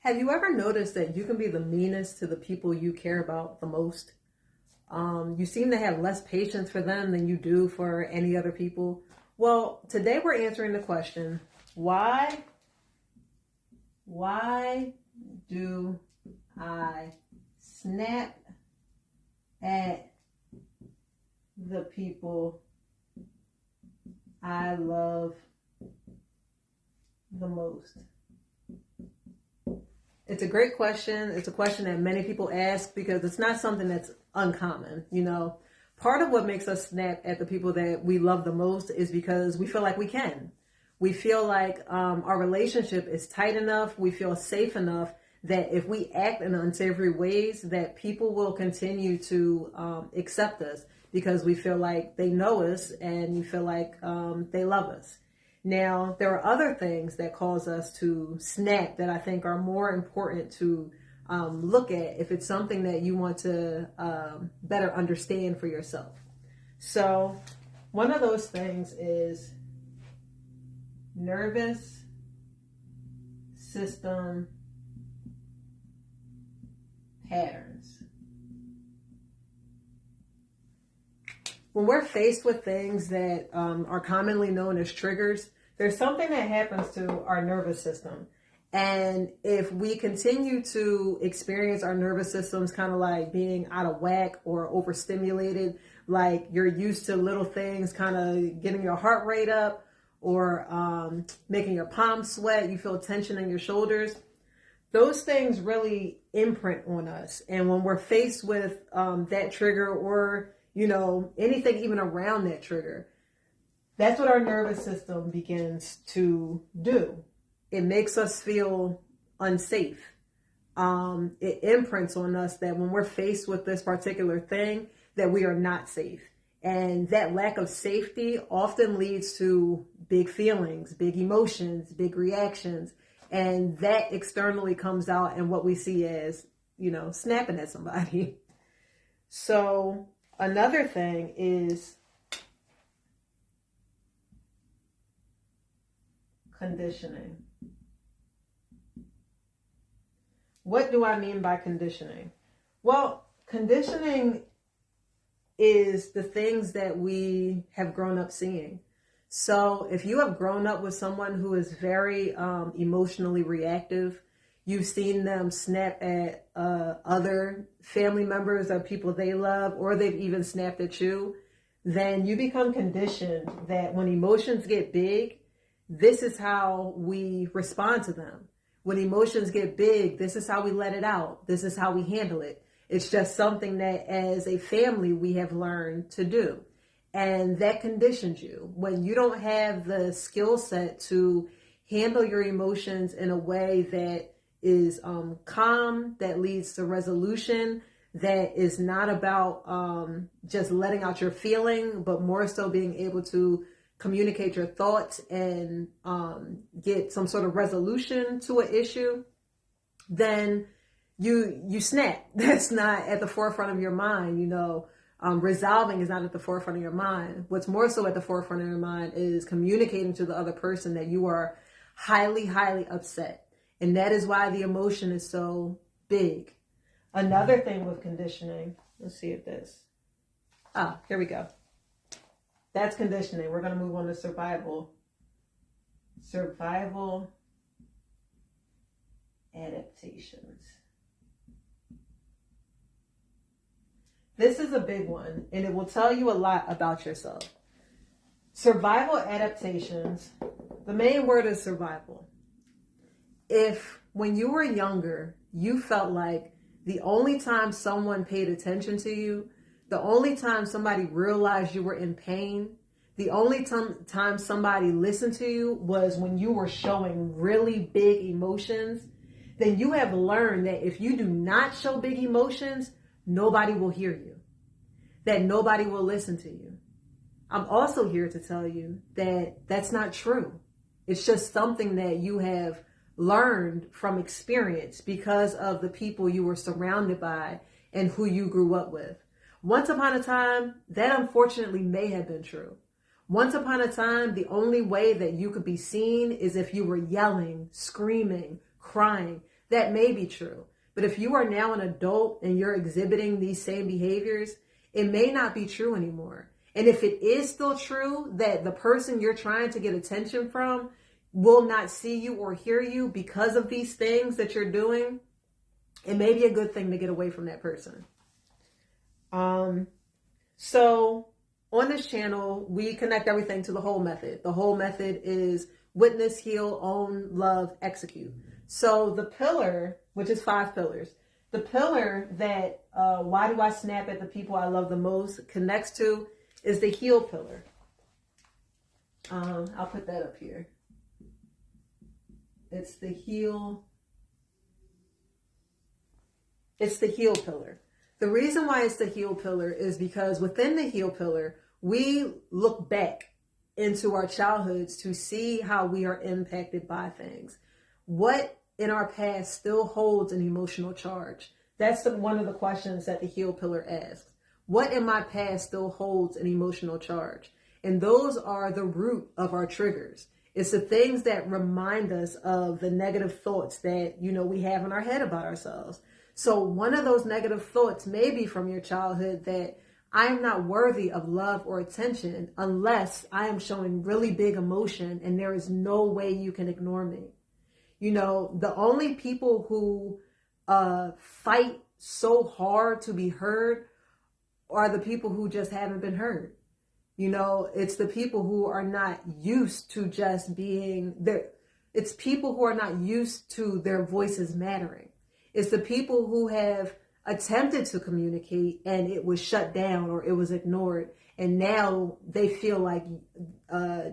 Have you ever noticed that you can be the meanest to the people you care about the most? You seem to have less patience for them than you do for any other people. Well, today we're answering the question, why why do I snap at the people I love the most? It's a great question. It's a question that many people ask because it's not something that's uncommon. Part of what makes us snap at the people that we love the most is because we feel like we can. We feel like our relationship is tight enough. We feel safe enough that if we act in unsavory ways, that people will continue to accept us because we feel like they know us and we feel like they love us. Now, there are other things that cause us to snap that I think are more important to look at if it's something that you want to better understand for yourself. So, one of those things is nervous system patterns. When we're faced with things that are commonly known as triggers, there's something that happens to our nervous system. And if we continue to experience our nervous systems kind of like being out of whack or overstimulated, like you're used to little things kind of getting your heart rate up or making your palms sweat, you feel tension in your shoulders, those things really imprint on us. And when we're faced with that trigger or anything even around that trigger, that's what our nervous system begins to do. It makes us feel unsafe. It imprints on us that when we're faced with this particular thing, that we are not safe. And that lack of safety often leads to big feelings, big emotions, big reactions. And that externally comes out in what we see as, snapping at somebody. So another thing is conditioning. What do I mean by conditioning? Well, conditioning is the things that we have grown up seeing. So if you have grown up with someone who is very emotionally reactive, you've seen them snap at other family members or people they love, or they've even snapped at you, then you become conditioned that when emotions get big, this is how we respond to them. When emotions get big, this is how we let it out. This is how we handle it. It's just something that as a family we have learned to do. And that conditions you. When you don't have the skill set to handle your emotions in a way that is calm, that leads to resolution, that is not about just letting out your feeling, but more so being able to communicate your thoughts and get some sort of resolution to an issue, then you snap. That's not at the forefront of your mind. Resolving is not at the forefront of your mind. What's more so at the forefront of your mind is communicating to the other person that you are highly, highly upset. And that is why the emotion is so big. Another thing with conditioning, let's see if this, here we go. That's conditioning. We're going to move on to survival. Survival adaptations. This is a big one, and it will tell you a lot about yourself. Survival adaptations, the main word is survival. If when you were younger, you felt like the only time someone paid attention to you, the only time somebody realized you were in pain, the only time somebody listened to you was when you were showing really big emotions, then you have learned that if you do not show big emotions, nobody will hear you, that nobody will listen to you. I'm also here to tell you that that's not true. It's just something that you have learned from experience because of the people you were surrounded by and who you grew up with. Once upon a time, that unfortunately may have been true. Once upon a time, the only way that you could be seen is if you were yelling, screaming, crying. That may be true. But if you are now an adult and you're exhibiting these same behaviors, it may not be true anymore. And if it is still true that the person you're trying to get attention from will not see you or hear you because of these things that you're doing, it may be a good thing to get away from that person. So on this channel, we connect everything to the whole method. The whole method is witness, heal, own, love, execute. So the pillar, which is 5 pillars, the pillar that why do I snap at the people I love the most connects to is the heal pillar. I'll put that up here. It's the heal. It's the heal pillar. The reason why it's the heal pillar is because within the heal pillar, we look back into our childhoods to see how we are impacted by things. What in our past still holds an emotional charge? That's one of the questions that the heal pillar asks. What in my past still holds an emotional charge? And those are the root of our triggers. It's the things that remind us of the negative thoughts that, we have in our head about ourselves. So one of those negative thoughts may be from your childhood that I am not worthy of love or attention unless I am showing really big emotion and there is no way you can ignore me. The only people who fight so hard to be heard are the people who just haven't been heard. It's the people who are not used to just being there. It's people who are not used to their voices mattering. It's the people who have attempted to communicate and it was shut down or it was ignored. And now they feel like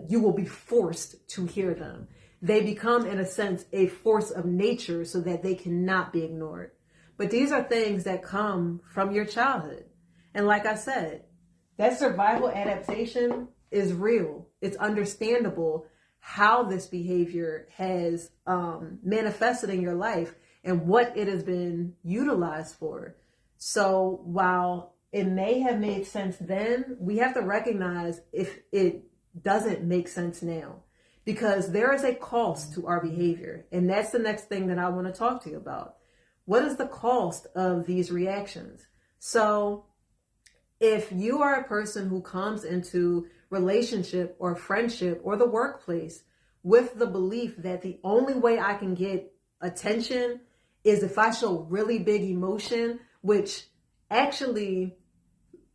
you will be forced to hear them. They become, in a sense, a force of nature so that they cannot be ignored. But these are things that come from your childhood. And like I said, that survival adaptation is real. It's understandable how this behavior has manifested in your life and what it has been utilized for. So while it may have made sense then, we have to recognize if it doesn't make sense now, because there is a cost to our behavior. And that's the next thing that I want to talk to you about. What is the cost of these reactions? So if you are a person who comes into relationship or friendship or the workplace with the belief that the only way I can get attention is if I show really big emotion, which actually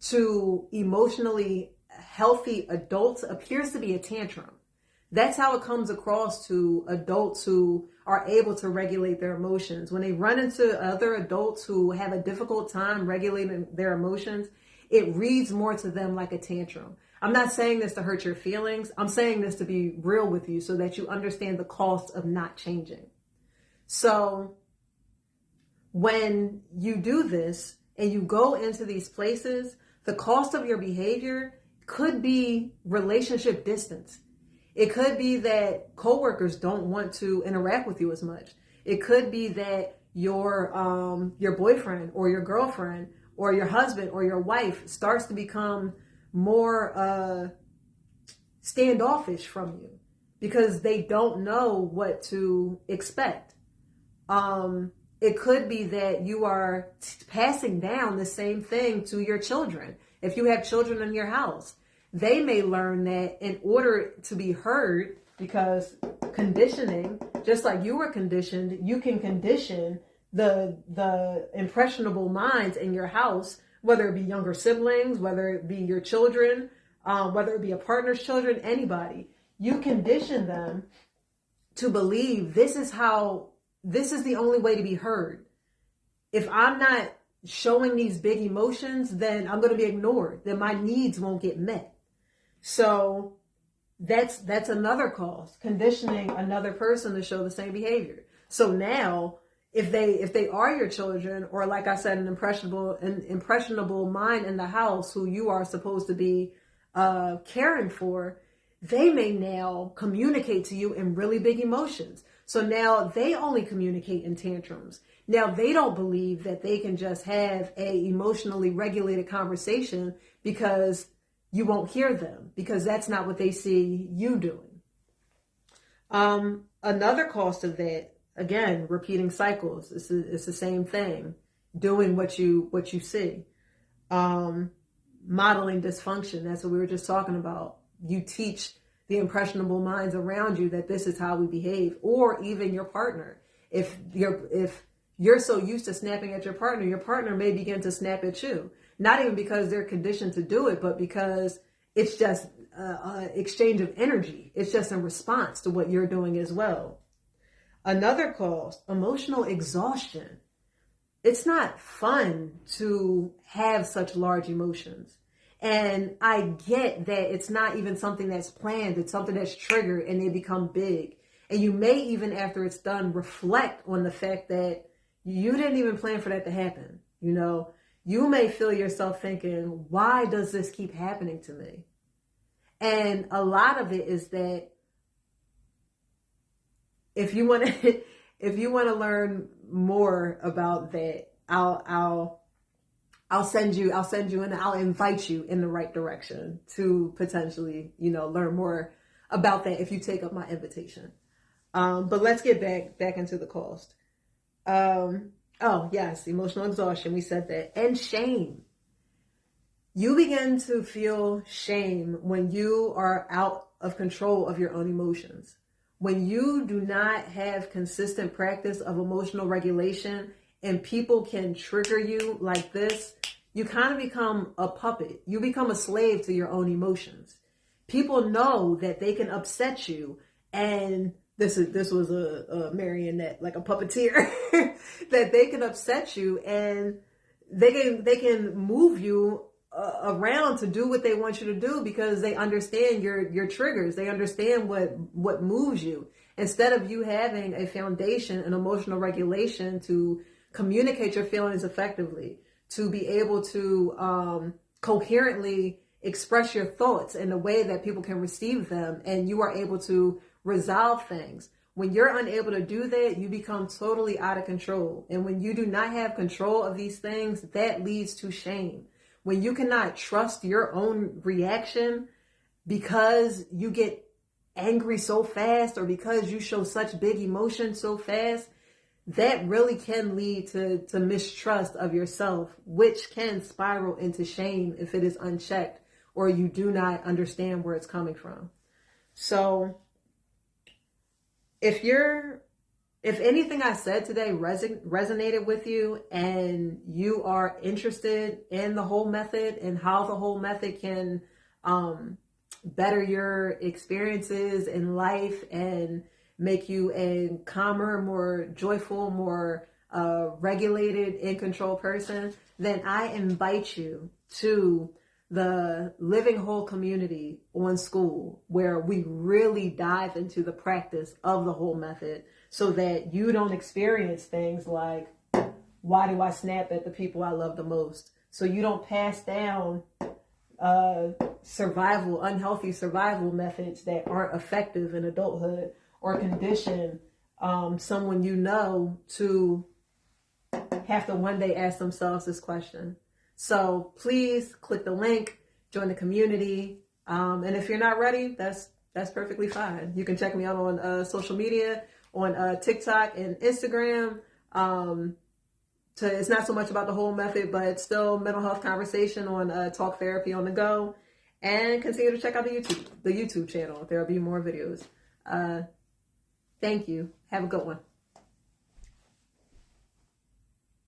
to emotionally healthy adults appears to be a tantrum. That's how it comes across to adults who are able to regulate their emotions. When they run into other adults who have a difficult time regulating their emotions, it reads more to them like a tantrum. I'm not saying this to hurt your feelings. I'm saying this to be real with you so that you understand the cost of not changing. So when you do this and you go into these places, the cost of your behavior could be relationship distance. It could be that coworkers don't want to interact with you as much. It could be that your boyfriend or your girlfriend or your husband or your wife starts to become more standoffish from you because they don't know what to expect. It could be that you are passing down the same thing to your children. If you have children in your house, they may learn that in order to be heard, because conditioning, just like you were conditioned, you can condition the impressionable minds in your house, whether it be younger siblings, whether it be your children, whether it be a partner's children, anybody. You condition them to believe this is the only way to be heard. If I'm not showing these big emotions, then I'm going to be ignored. Then my needs won't get met. So that's another cost, conditioning another person to show the same behavior. So now, if they are your children, or like I said, an impressionable mind in the house who you are supposed to be caring for, they may now communicate to you in really big emotions. So now they only communicate in tantrums. Now they don't believe that they can just have a emotionally regulated conversation because you won't hear them, because that's not what they see you doing. Another cost of that, again, repeating cycles. It's the same thing. Doing what you see. Modeling dysfunction. That's what we were just talking about. You teach the impressionable minds around you that this is how we behave, or even your partner. If you're so used to snapping at your partner may begin to snap at you. Not even because they're conditioned to do it, but because it's just exchange of energy. It's just in response to what you're doing as well. Another cause, emotional exhaustion. It's not fun to have such large emotions. And I get that it's not even something that's planned. It's something that's triggered and they become big. And you may even, after it's done, reflect on the fact that you didn't even plan for that to happen. You know, you may feel yourself thinking, why does this keep happening to me? And a lot of it is that if you want to learn more about that, I'll send you and I'll invite you in the right direction to potentially, learn more about that if you take up my invitation. But let's get back into the cost. Oh yes, emotional exhaustion. We said that. And shame. You begin to feel shame when you are out of control of your own emotions. When you do not have consistent practice of emotional regulation and people can trigger you like this, you kind of become a puppet. You become a slave to your own emotions. People know that they can upset you, and this was a marionette, like a puppeteer, that they can upset you and they can move you around to do what they want you to do because they understand your triggers. They understand what moves you. Instead of you having a foundation, an emotional regulation to communicate your feelings effectively, to be able to coherently express your thoughts in a way that people can receive them, and you are able to resolve things. When you're unable to do that, you become totally out of control. And when you do not have control of these things, that leads to shame. When you cannot trust your own reaction because you get angry so fast or because you show such big emotion so fast, that really can lead to mistrust of yourself, which can spiral into shame if it is unchecked or you do not understand where it's coming from. So if anything I said today resonated with you and you are interested in the whole method and how the whole method can better your experiences in life and make you a calmer, more joyful, more regulated, in control person, then I invite you to the Living Whole community on School, where we really dive into the practice of the whole method so that you don't experience things like, why do I snap at the people I love the most? So you don't pass down unhealthy survival methods that aren't effective in adulthood, or condition someone you know to have to one day ask themselves this question. So please click the link, join the community. And if you're not ready, that's perfectly fine. You can check me out on social media, on TikTok and Instagram. It's not so much about the whole method, but it's still mental health conversation on Talk Therapy on the Go. And continue to check out the YouTube channel. There'll be more videos. Thank you. Have a good one.